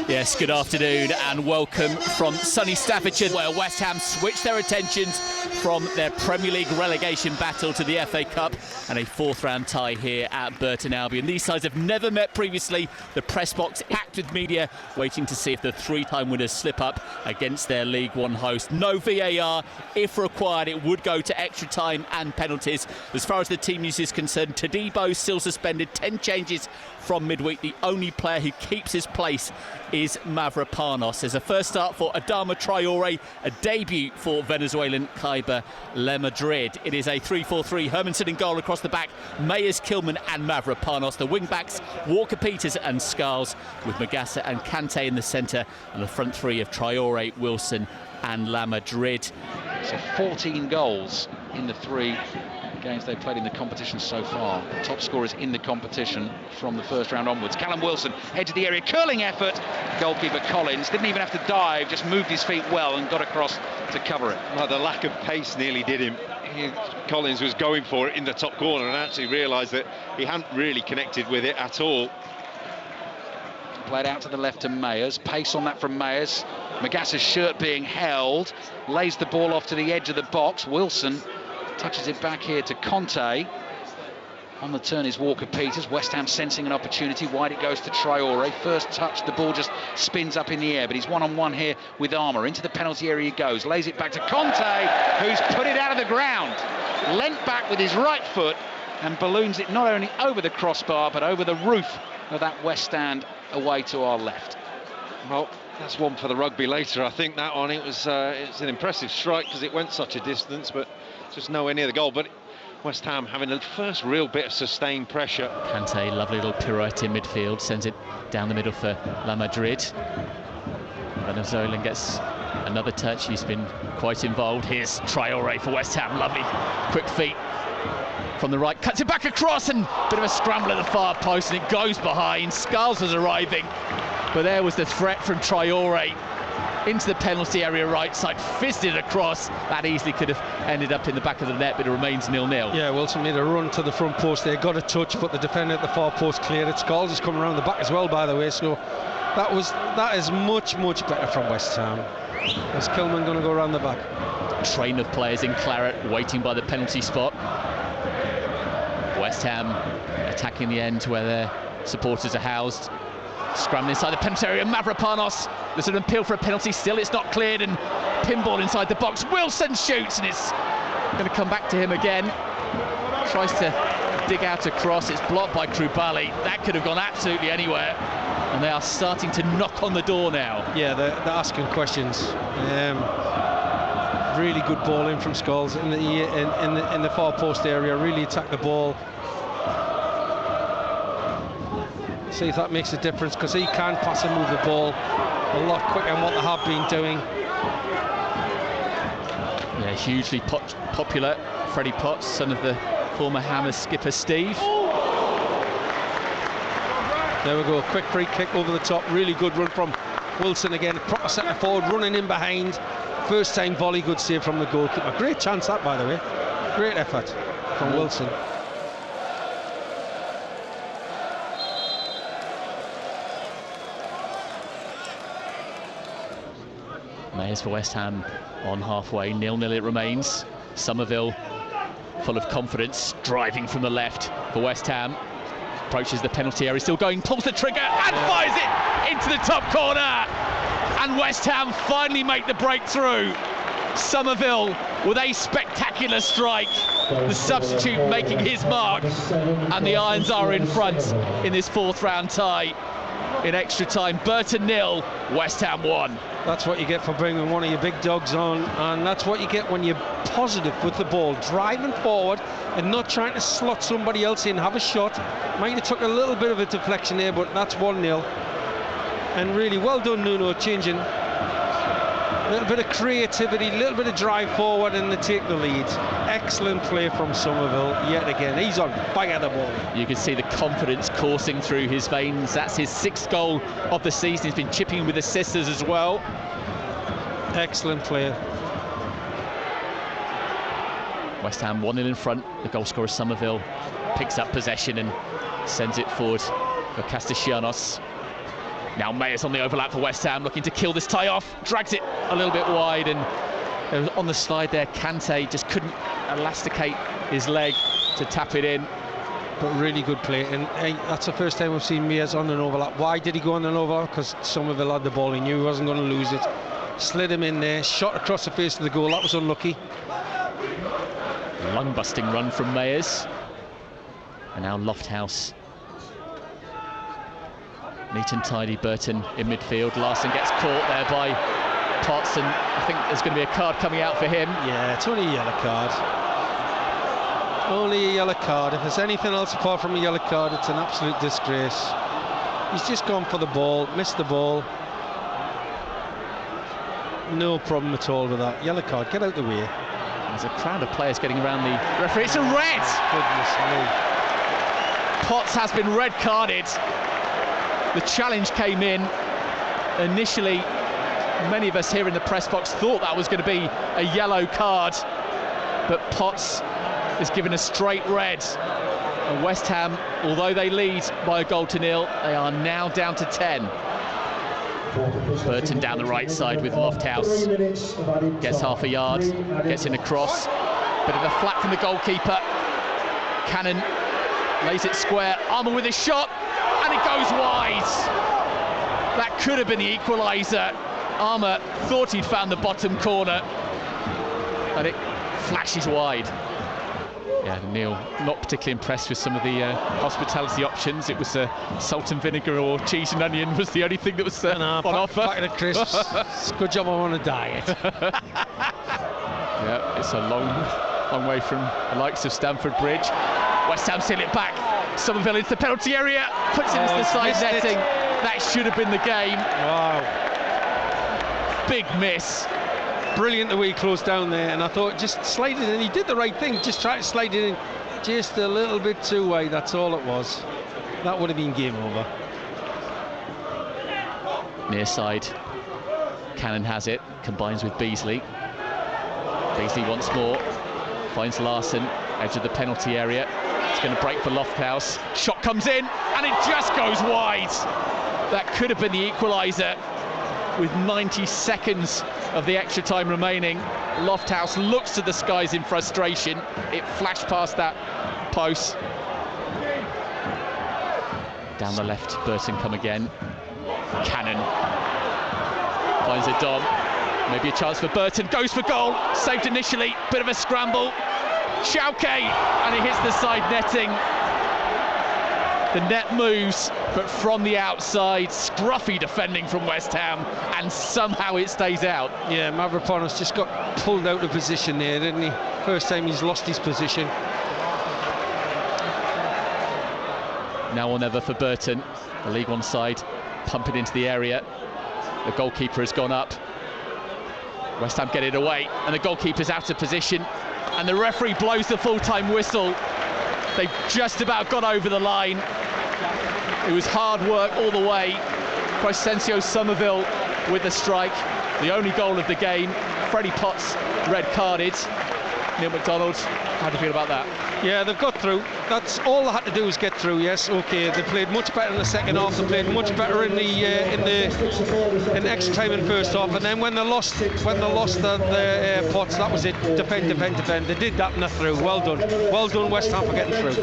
Yes, good afternoon and welcome from sunny Staffordshire, where West Ham switched their attentions from their Premier League relegation battle to the FA Cup and a fourth round tie here at Burton Albion. These sides have never met previously. The press box packed with media waiting to see if the three-time winners slip up against their League One host. No VAR. If required, it would go to extra time and penalties. As far as the team news is concerned, Todibo still suspended, 10 changes from midweek. The only player who keeps his place is Mavropanos. There's a first start for Adama Traore, a debut for Venezuelan Kaiba Le Madrid. It is a 3-4-3, Hermanson in goal across the back, Mayers, Kilman and Mavropanos. The wing-backs, Walker-Peters and Scarles, with Magassa and Kante in the centre, and the front three of Traore, Wilson and La Madrid. So 14 goals in the three games they've played in the competition so far. The top scorers in the competition from the first round onwards. Callum Wilson, edge of the area, curling effort. Goalkeeper Collins didn't even have to dive, just moved his feet well and got across to cover it. Well, the lack of pace nearly did him. Collins was going for it in the top corner and actually realised that he hadn't really connected with it at all. Played out to the left to Mayers. Pace on that from Mayers. Magassa's shirt being held. Lays the ball off to the edge of the box. Wilson touches it back here to Conte. On the turn is Walker-Peters. West Ham sensing an opportunity. Wide it goes to Traore. First touch, the ball just spins up in the air, but he's one-on-one here with Armour. Into the penalty area he goes. Lays it back to Conte, who's put it out of the ground. Leant back with his right foot and balloons it not only over the crossbar, but over the roof of that West stand away to our left. Well, that's one for the rugby later. I think that one, it's an impressive strike because it went such a distance, but just nowhere near the goal. But West Ham having the first real bit of sustained pressure. Kante, lovely little pirouette in midfield, sends it down the middle for La Madrid. Venezuelan gets another touch. He's been quite involved. Here's Traore for West Ham. Lovely quick feet from the right, cuts it back across, and a bit of a scramble at the far post, and it goes behind. Scarles was arriving, but there was the threat from Traore into the penalty area right side, fizzed it across. That easily could have ended up in the back of the net, but it remains 0-0. Yeah, Wilson made a run to the front post there, got a touch, but the defender at the far post cleared it. Scarles has come around the back as well, by the way, so that is much better from West Ham. Is Kilman going to go around the back? Train of players in claret waiting by the penalty spot. West Ham attacking the end where their supporters are housed. Scrambling inside the penalty area, Mavropanos. There's an appeal for a penalty still, it's not cleared, and pinball inside the box. Wilson shoots, and it's going to come back to him again. Tries to dig out a cross, it's blocked by Krubali. That could have gone absolutely anywhere, and they are starting to knock on the door now. Yeah, they're asking questions. Really good ball in from Scarles in the far post area, really attacked the ball. See if that makes a difference, because he can pass and move the ball a lot quicker than what they have been doing. Yeah, hugely popular. Freddie Potts, son of the former Hammers skipper Steve. There we go, quick free kick over the top, really good run from Wilson again, proper centre forward, running in behind. First time volley, good save from the goalkeeper. Great chance that, by the way. Great effort from Wilson. Mayers for West Ham on halfway, 0-0 it remains. Summerville full of confidence, driving from the left for West Ham. Approaches the penalty area, still going, pulls the trigger and fires it into the top corner. And West Ham finally make the breakthrough. Summerville with a spectacular strike. The substitute making his mark. And the Irons are in front in this fourth round tie. In extra time, Burton 0, West Ham 1. That's what you get for bringing one of your big dogs on, and that's what you get when you're positive with the ball, driving forward and not trying to slot somebody else in, have a shot. Might have took a little bit of a deflection there, but that's 1-0. And really well done, Nuno, changing. A little bit of creativity, a little bit of drive forward, and they take the lead. Excellent play from Somerville yet again. He's on fire the ball. You can see the confidence coursing through his veins. That's his 6th goal of the season. He's been chipping with assists as well. Excellent play. West Ham 1-0 in front. The goal scorer Somerville picks up possession and sends it forward for Castellanos. Now Mayers on the overlap for West Ham, looking to kill this tie off. Drags it a little bit wide, and on the slide there, Kante just couldn't elasticate his leg to tap it in. But really good play, and that's the first time we've seen Mayers on an overlap. Why did he go on an overlap? Because Somerville had the ball, he knew he wasn't going to lose it. Slid him in there, shot across the face of the goal, that was unlucky. Lung-busting run from Mayers. And now Lofthouse. Neat and tidy Burton in midfield. Larson gets caught there by Potts, and I think there's going to be a card coming out for him. Yeah, it's only a yellow card. Only a yellow card. If there's anything else apart from a yellow card, it's an absolute disgrace. He's just gone for the ball, missed the ball. No problem at all with that. Yellow card, get out the way. There's a crowd of players getting around the referee. It's a red! Goodness me. Potts has been red carded. The challenge came in. Initially, many of us here in the press box thought that was going to be a yellow card, but Potts is given a straight red. And West Ham, although they lead by a goal to nil, they are now down to 10. Burton down the right side with Lofthouse. Gets half a yard, gets in a cross. Bit of a flat from the goalkeeper. Cannon lays it square. Armour with a shot, and it goes wide. That could have been the equaliser. Armour thought he'd found the bottom corner, and it flashes wide. Yeah, Neil not particularly impressed with some of the hospitality options. It was salt and vinegar or cheese and onion was the only thing that was on offer. Packet of crisps. It's a good job I'm on a diet. Yeah, it's a long way from the likes of Stamford Bridge. West Ham seal it back. Somerville into the penalty area, puts it into the side netting. That should have been the game. Wow. Big miss. Brilliant the way he closed down there, and I thought just slide it in. He did the right thing, just try to slide it in just a little bit too wide. That's all it was. That would have been game over. Near side, Cannon has it, combines with Beasley. Beasley once more, finds Larson, edge of the penalty area. It's going to break for Lofthouse. Shot comes in, and it just goes wide. That could have been the equaliser. With 90 seconds of the extra time remaining, Lofthouse looks to the skies in frustration. It flashed past that post. Down the left, Burton come again. Cannon finds a Dom. Maybe a chance for Burton. Goes for goal. Saved initially. Bit of a scramble. Schauke, and it hits the side netting. The net moves, but from the outside, scruffy defending from West Ham, and somehow it stays out. Yeah, Mavropanos just got pulled out of position there, didn't he? First time he's lost his position. Now or never for Burton. The League One side pump it into the area. The goalkeeper has gone up. West Ham get it away, and the goalkeeper's out of position, and the referee blows the full-time whistle. They've just about got over the line. It was hard work all the way. Crescencio Summerville with the strike. The only goal of the game. Freddie Potts red carded. Neil McDonald, how do you feel about that? Yeah, they've got through. That's all they had to do was get through. Yes, okay. They played much better in the second half. They played much better in the extra time in first half. And then when they lost the Potts, that was it. Defend. They did that and they're through. Well done, West Ham for getting through.